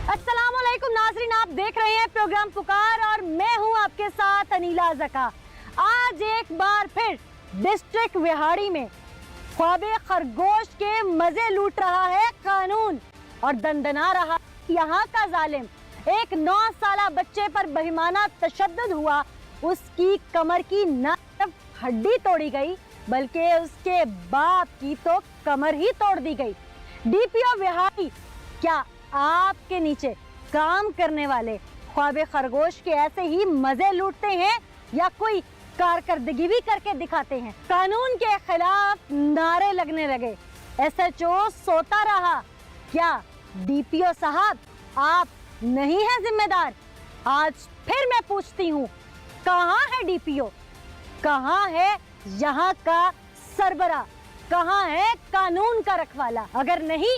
अस्सलामुअलैकुम नाज़रीन, आप देख रहे हैं प्रोग्राम पुकार और मैं हूं आपके साथ अनीला ज़का। आज एक बार फिर डिस्ट्रिक्ट विहाड़ी में ख्वाबे खरगोश के मजे लूट रहा है कानून और दंदना रहा यहाँ का जालिम। एक 9 साला बच्चे पर बेईमाना तशद्दुद हुआ, उसकी कमर की न सिर्फ हड्डी तोड़ी गई बल्कि उसके बाप की तो कमर ही तोड़ दी गई। डीपीओ विहाड़ी, क्या आपके नीचे काम करने वाले ख्वाबे खरगोश के ऐसे ही मजे लूटते हैं या कोई कारकर्दगी भी करके दिखाते हैं? कानून के खिलाफ नारे लगने लगे, एसएचओ सोता रहा। क्या डीपीओ साहब आप नहीं हैं जिम्मेदार? आज फिर मैं पूछती हूँ, कहाँ है डीपीओ? कहाँ है यहाँ का सरबरा? कहाँ है कानून का रखवाला? अगर नहीं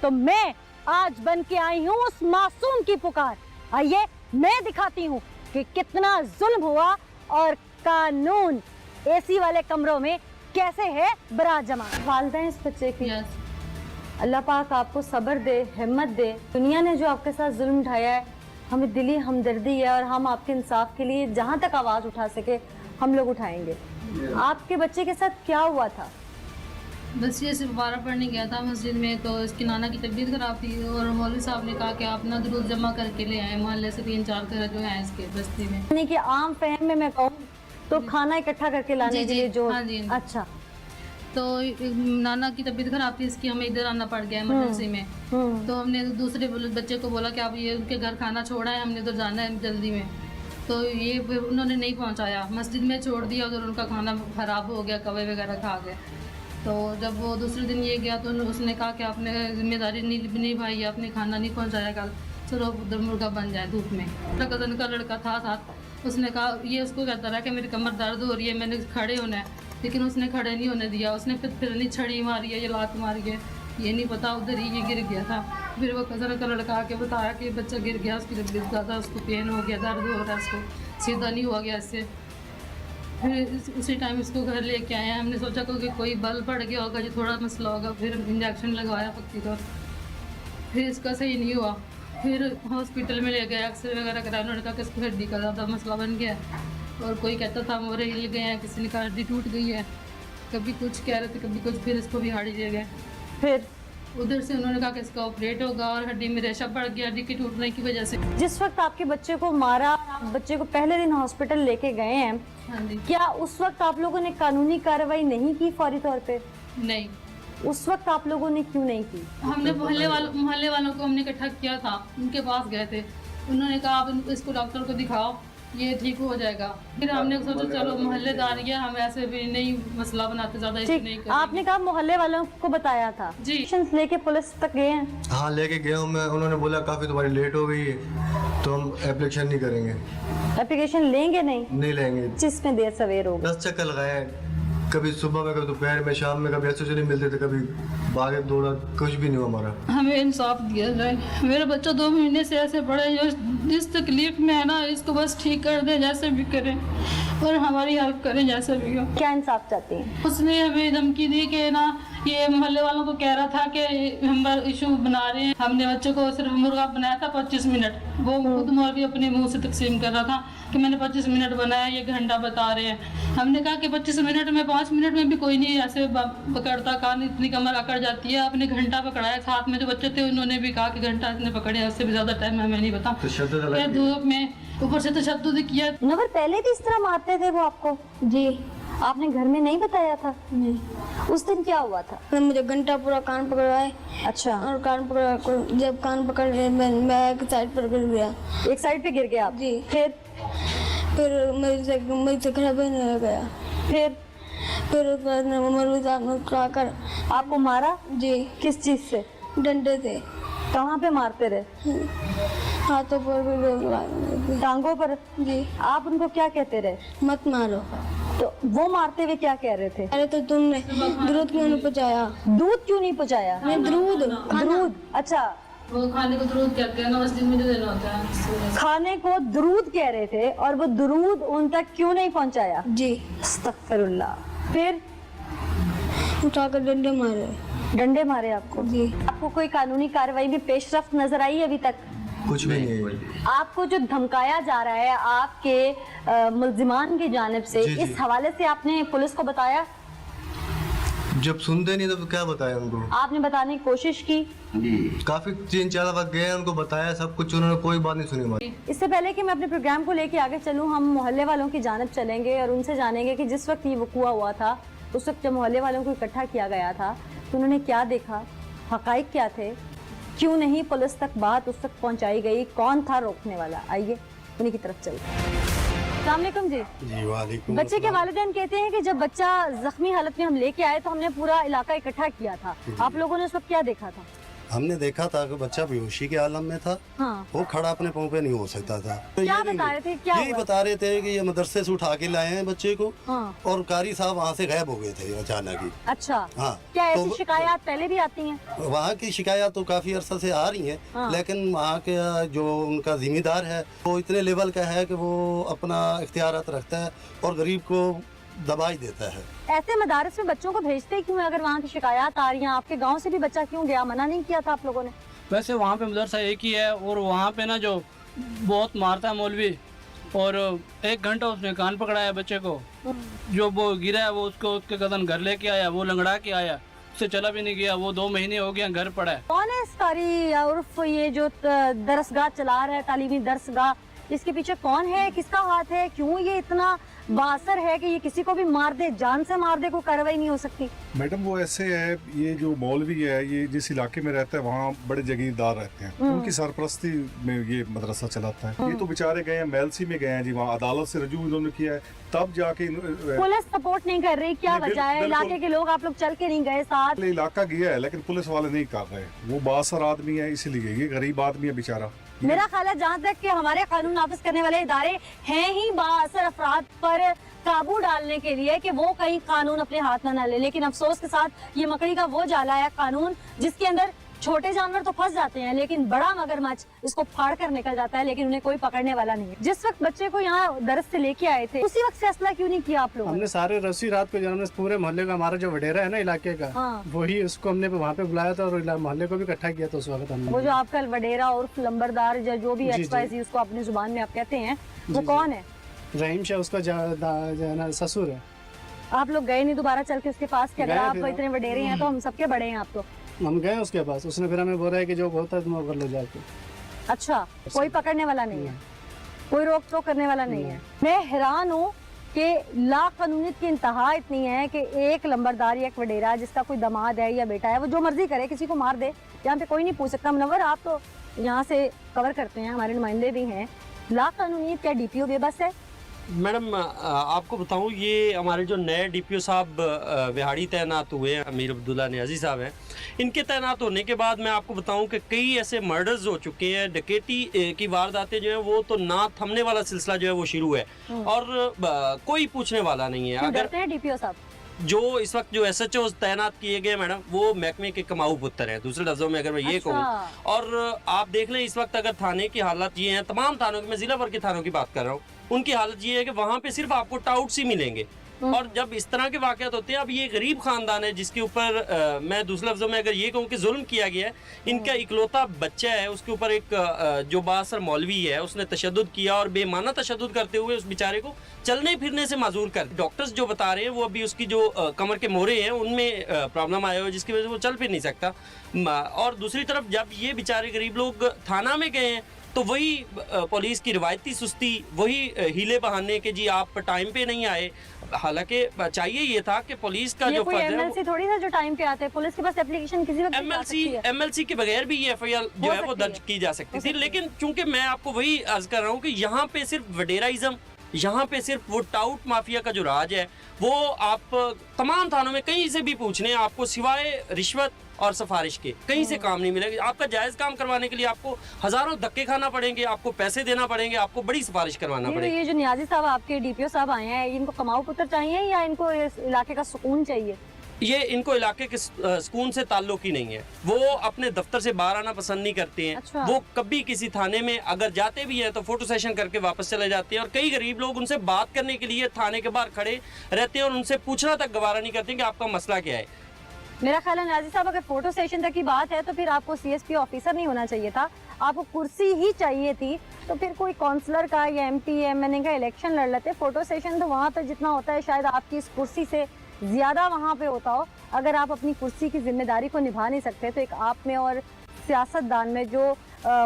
तो मैं आज बन के आई हूँ उस मासूम की पुकार। आइए मैं दिखाती हूँ कि कितना जुल्म हुआ और कानून एसी वाले कमरों में कैसे है बरात जमा। वालिदैन इस बच्चे की, अल्लाह पाक आपको सब्र दे, हिम्मत दे। दुनिया ने जो आपके साथ जुल्म उठाया है, हमें दिली हमदर्दी है और हम आपके इंसाफ के लिए जहाँ तक आवाज़ उठा सके हम लोग उठाएंगे। आपके बच्चे के साथ क्या हुआ था? बस ये सिर्फ बारह पढ़ने गया था मस्जिद में, तो इसकी नाना की तबीयत खराब थी और मौलवी साहब ने कहा कि आप ना दुरूद जमा करके ले आए। मोहल्ले से 3-4 घर जो हैं इसके बस्ती में। यानी कि आम फहम में मैं कहूँ तो खाना इकट्ठा करके लाने के लिए जो। हाँ जी। अच्छा, तो नाना की तबीयत खराब थी इसकी, हमें इधर आना पड़ गया इमरजेंसी में। तो हमने दूसरे बच्चे को बोला कि आप ये उनके घर खाना छोड़ा है, हमने उधर जाना है जल्दी में। तो ये उन्होंने नहीं पहुँचाया, मस्जिद में छोड़ दिया, उधर उनका खाना खराब हो गया, कवे वगैरह खा गए। तो जब वो दूसरे दिन ये गया तो उसने कहा कि आपने जिम्मेदारी नहीं भाई, आपने खाना नहीं पहुंचाया कल, चलो उधर मुर्गा बन जाए धूप में। मेरा कज़न का लड़का था साथ, उसने कहा, ये उसको कहता रहा कि मेरी कमर दर्द हो रही है, मैंने खड़े होना है, लेकिन उसने खड़े नहीं होने दिया। उसने फिर नहीं छड़ी मारी है या लात मारी है, ये नहीं पता, उधर ही ये गिर गया था। फिर वो कज़न का लड़का आके बताया कि बच्चा गिर गया, उसकी तबीयत ज़्यादा, उसको पेन हो गया, दर्द हो रहा है, उसको सीधा नहीं हुआ गया इससे। फिर उसी टाइम इसको घर लेके आए हैं। हमने सोचा कि कोई बल पड़ गया होगा, जो थोड़ा मसला होगा, फिर इंजेक्शन लगवाया पक्की का, फिर इसका सही नहीं हुआ। फिर हॉस्पिटल में ले गए, एक्सरे वगैरह कराया, उन्होंने कहा कि इसको हड्डी का ज़्यादा मसला बन गया है। और कोई कहता था मोरे हिल गए हैं, किसी ने कहा हड्डी टूट गई है, कभी कुछ कह रहे थे, कभी कुछ। फिर इसको भी हाड़ी ले गए। फिर उधर से उन्होंने कहा कि इसका ऑपरेट होगा और हड्डी में रेशा पड़ गया हड्डी के टूटने की वजह से। जिस वक्त आपके बच्चे को मारा, आप बच्चे को पहले दिन हॉस्पिटल लेके गए हैं, हाँ जी। क्या उस वक्त आप लोगों ने कानूनी कार्रवाई नहीं की फौरी तौर पे? नहीं। उस वक्त आप लोगों ने क्यों नहीं की? हमने मोहल्ले वालों को हमने इकट्ठा किया था, उनके पास गए थे, उन्होंने कहा आप इसको डॉक्टर को दिखाओ, ये ठीक हो जाएगा। फिर हमने सोचा चलो मोहल्लेदार है, हम ऐसे भी नहीं मसला बनाते ज़्यादा, नहीं करते। आपने कहा मोहल्ले वालों को बताया था जी। लेके पुलिस तक गए हैं? हाँ लेके गया हूँ मैं। उन्होंने बोला काफ़ी तुम्हारी लेट हो गई है तो हम एप्लीकेशन नहीं करेंगे। एप्लीकेशन लेंगे नहीं लेंगे। जिसमें देर सवेर हो। 10 चक्कर लगाए, कभी सुबह में, कभी दोपहर में, शाम में, कभी ऐसे नहीं मिलते थे, कभी भागे दौड़ा, कुछ भी नहीं हुआ हमारा। हमें इंसाफ दिया जाए। मेरा बच्चा 2 महीने से ऐसे पड़ा है, जिस तकलीफ में है ना, इसको बस ठीक कर दे जैसे भी करें और हमारी हेल्प करें जैसे भी हो। क्या इंसाफ चाहती हैं? उसने हमें धमकी दी कि ना, ये मोहल्ले वालों को कह रहा था कि हम इशू बना रहे हैं। हमने बच्चे को सिर्फ मुर्गा बनाया था 25 मिनट, वो खुद मौलवी अपने मुंह से तकसीम कर रहा था कि मैंने 25 मिनट बनाया, ये घंटा बता रहे हैं। हमने कहा कि 25 मिनट में, 5 मिनट में भी कोई नहीं ऐसे पकड़ता, कान इतनी कमर अकड़ जाती है। आपने घंटा पकड़ाया, साथ में जो बच्चे थे उन्होंने भी कहा कि घंटा इसने पकड़े, उससे भी ज़्यादा टाइम हमें नहीं पता। धूप में ऊपर से तशद्दुद किया। नवर पहले भी इस तरह मारते थे वो आपको? जी। आपने घर में नहीं बताया था? नहीं। उस दिन क्या हुआ था? तो मुझे घंटा पूरा कान पकड़वाए। अच्छा। और कान पकड़, जब कान पकड़ रहे मैं एक साइड पर गिर गया। एक साइड पे गिर गया आप? जी। फिर मेरे से खराब होने लगा। फिर उसके बाद मौलवी साहब ने उठाकर आपको मारा? जी। किस चीज से? डंडे से। कहाँ पे मारते रहे? हाथों पर, टांगों पर? जी। आप उनको क्या कहते रहे? मत मारो। तो वो मारते हुए क्या कह रहे थे? अरे तो तुमने दूध क्यों नहीं पहुँचाया? दूध क्यों नहीं पहुँचाया? दूध। अच्छा, वो खाने को दुरूद कहते हैं ना, मस्जिद में जो देना होता है। खाने को दुरूद कह रहे थे और वो दुरूद उन तक क्यों नहीं पहुँचाया? जी। अस्तगफिरुल्लाह। फिर उठाकर डंडे मारे। डंडे मारे आपको? जी। आपको कोई कानूनी कार्रवाई में पेशरफ्त नजर आई अभी तक? कुछ भी नहीं है। आपको जो धमकाया जा रहा है आपके मुल्जिमान की जानिब से, जी, जी। इस हवाले से आपने पुलिस को बताया? जब सुनते नहीं तो क्या बताया उनको? आपने बताने की कोशिश की? काफी 3-4 वक्त गए, उनको बताया सब कुछ, उन्होंने कोई बात नहीं सुनी हमारी। इससे पहले कि मैं अपने प्रोग्राम को लेके आगे चलूं, हम मोहल्ले वालों की जानिब चलेंगे और उनसे जानेंगे कि जिस वक्त ये वक़ूआ हुआ था, उस वक्त जब मोहल्ले वालों को इकट्ठा किया गया था तो उन्होंने क्या देखा, हक़ाइक़ क्या थे, क्यों नहीं पुलिस तक बात उस तक पहुँचाई गई, कौन था रोकने वाला। आइए उन्हीं की तरफ चलते। अस्सलाम वालेकुम जी। जी वालेकुम। बच्चे के वालिदैन कहते हैं कि जब बच्चा जख्मी हालत में हम लेके आए तो हमने पूरा इलाका इकट्ठा किया था, आप लोगों ने उस वक्त क्या देखा था? हमने देखा था कि बच्चा बेहोशी के आलम में था। हाँ। वो खड़ा अपने पाँव पे नहीं हो सकता था। तो क्या ये बता रहे थे, क्या यही हुआ? बता रहे थे कि ये मदरसे से उठा के लाए हैं बच्चे को। हाँ। और कारी साहब वहाँ से गायब हो गए थे अचानक ही। अच्छा। हाँ। क्या ऐसी तो शिकायत पहले भी आती हैं? वहाँ की शिकायत तो काफी अरसा से आ रही है। हाँ। लेकिन वहाँ के जो उनका जिम्मेदार है वो इतने लेवल का है कि वो अपना इख्तियारात रखता है और गरीब को दबाई देता है। ऐसे मदारस में बच्चों को भेजते क्यों है? अगर वहाँ की शिकायत आ रही है, आपके गांव से भी बच्चा क्यों गया, मना नहीं किया था आप लोगों ने? वैसे वहाँ पे मदरसा एक ही है और वहाँ पे ना जो बहुत मारता है मौलवी, और 1 घंटा उसने कान पकड़ा है बच्चे को, जो वो गिरा है वो उसके कदम घर लेके आया, वो लंगड़ा के आया, उससे चला भी नहीं गया, वो 2 महीने हो गया घर पड़ा है। कौन है इस कारी उर्फ ये जो दरसगाह चला रहा है, तालीमी दरसगाह, इसके पीछे कौन है, किसका हाथ है, क्यों ये इतना बासर है कि ये किसी को भी मार दे, जान से मार दे, कोई कार्रवाई नहीं हो सकती? मैडम वो ऐसे है, ये जो मौलवी है ये जिस इलाके में रहता है वहाँ बड़े जगीरदार रहते हैं, उनकी सरपरस्ती में ये मदरसा चलाता है। ये तो बेचारे गए हैं MLC में गए हैं जी, वहाँ अदालत से रजू इन्होंने किया है, तब जाके पुलिस सपोर्ट नहीं कर रही, क्या वजह है? इलाके के लोग, आप लोग चल के नहीं गए साथ? इलाका गया है लेकिन पुलिस वाले नहीं कर रहे, वो बासर आदमी है इसलिए, ये गरीब आदमी है बेचारा। मेरा ख्याल है जहाँ तक कि हमारे कानून नाफिज करने वाले इदारे हैं ही बाअसर अफराद पर काबू डालने के लिए कि वो कहीं कानून अपने हाथ में न ले, लेकिन अफसोस के साथ ये मकड़ी का वो जाला है कानून जिसके अंदर छोटे जानवर तो फंस जाते हैं लेकिन बड़ा मगरमच्छ इसको फाड़ कर निकल जाता है, लेकिन उन्हें कोई पकड़ने वाला नहीं है। जिस वक्त बच्चे को यहाँ दरस से लेके आए थे उसी वक्त फैसला क्यों नहीं किया आप लोगों ने? हमने सारे रस्सी रात को जो पूरे मोहल्ले का, हमारा जो वडेरा है ना इलाके का, हाँ। वही उसको हमने वहाँ पे बुलाया था और मोहल्ले को भी इकट्ठा किया था उस वक्त हमने। वो जो आपका वडेरा और लंबरदार जो भी जी, XYZ उसको अपनी जुबान में आप कहते हैं, वो कौन है? रहीम शाह उसका ससुर है। आप लोग गए नहीं दोबारा चल के उसके पास? कि अगर गए आप फिर। इतने वडेरे हैं तो हम सबके बड़े हैं आप तो। हम गए उसके पास, उसने फिर हमें बोला है कि जो होता है तुम कर लो जाके। अच्छा, कोई पकड़ने वाला नहीं है, कोई रोक टोक करने वाला नहीं है। मैं हैरान हूँ कि लाकानूनियत की इंतहा इतनी है कि एक लंबरदार या एक वडेरा जिसका कोई दामाद है या बेटा है, वो जो मर्जी करे, किसी को मार दे, यहाँ पे कोई नहीं पूछ सकता। मुनव्वर, आप तो यहाँ से कवर करते हैं, हमारे नुमाइंदे भी हैं, लाकानूनियत क्या DPO बेबस है? मैडम आपको बताऊं, ये हमारे जो नए DPO साहब विहाड़ी तैनात हुए हैं, अमीर अब्दुल्ला नियाजी साहब हैं, इनके तैनात होने के बाद मैं आपको बताऊं कि कई ऐसे मर्डर्स हो चुके हैं, डकैती की वारदातें जो है वो तो ना थमने वाला सिलसिला जो है वो शुरू है और कोई पूछने वाला नहीं है। क्यों अगर डरते हैं DPO साहब? जो इस वक्त जो SHO तैनात किए गए मैडम, वो महकमे के कमाऊ पुत्र हैं, दूसरे लफ्जों में अगर मैं ये कहूँ। और आप देख लें इस वक्त अगर थाने की हालत ये है, तमाम थानों की, मैं जिला भर के थानों की बात कर रहा हूँ, उनकी हालत ये है कि वहाँ पे सिर्फ आपको टाउट्स ही मिलेंगे। और जब इस तरह के वाकयात होते हैं, अब ये गरीब खानदान है जिसके ऊपर मैं दूसरे लफ्जों में अगर ये कहूँ कि जुल्म किया गया है, इनका इकलौता बच्चा है, उसके ऊपर एक जो बासर मौलवी है उसने तशद्दुद किया और बेमाना तशद्दुद करते हुए उस बेचारे को चलने फिरने से माजूर कर। डॉक्टर्स जो बता रहे हैं वो अभी उसकी जो कमर के मोहरे हैं उनमें प्रॉब्लम आया हुआ है जिसकी वजह से वो चल फिर नहीं सकता। और दूसरी तरफ जब ये बेचारे गरीब लोग थाना में गए हैं तो वही पुलिस की रिवायती सुस्ती, वही हीले बहाने के जी आप टाइम पे नहीं आए, हालांकि चाहिए ये था कि पुलिस का जो कोई MLC थोड़ी ना जो टाइम पे आते हैं, पुलिस के पास एप्लीकेशन किसी वक्त MLC के बगैर भी ये FIR जो है वो दर्ज की जा सकती थी। लेकिन चूंकि मैं आपको वही अर्ज कर रहा हूँ कि यहाँ पे सिर्फ वडेराइज्म, यहाँ पे सिर्फ वो टाउट माफिया का जो राज है वो आप तमाम थानों में कहीं से भी पूछने, आपको सिवाय रिश्वत और सिफारिश के कहीं से काम नहीं मिलेगा। आपका जायज काम करवाने के लिए आपको हजारों धक्के खाना पड़ेंगे, आपको पैसे देना पड़ेंगे, आपको बड़ी सिफारिश करवाना पड़ेगा। ये जो नियाजी साहब आपके DPO साहब आए हैं, इनको कमाऊ पुत्र चाहिए या इनको इस इलाके का सुकून चाहिए? ये इनको इलाके के सुकून से ताल्लुक ही नहीं है, वो अपने दफ्तर से बाहर आना पसंद नहीं करते हैं। अच्छा। वो कभी किसी थाने में अगर जाते भी है तो फोटो सेशन करके वापस चले जाते हैं और कई गरीब लोग उनसे बात करने के लिए थाने के बाहर खड़े रहते हैं और उनसे पूछना तक गवारा नहीं करते कि आपका मसला क्या है। मेरा ख्याल है नाजी साहब, अगर फोटो सेशन तक की बात है तो फिर आपको सीएसपी ऑफिसर नहीं होना चाहिए था, आपको कुर्सी ही चाहिए थी। तो फिर कोई काउंसलर का या एमपी एमएनए का इलेक्शन लड़ लेते। फोटो सेशन तो वहाँ पे जितना होता है शायद आपकी इस कुर्सी से ज़्यादा वहाँ पे होता हो। अगर आप अपनी कुर्सी की जिम्मेदारी को निभा नहीं सकते तो एक आप में और सियासतदान में जो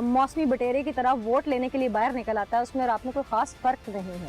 मौसमी बटेरे की तरह वोट लेने के लिए बाहर निकल आता है, उसमें और आप में कोई ख़ास फ़र्क नहीं है।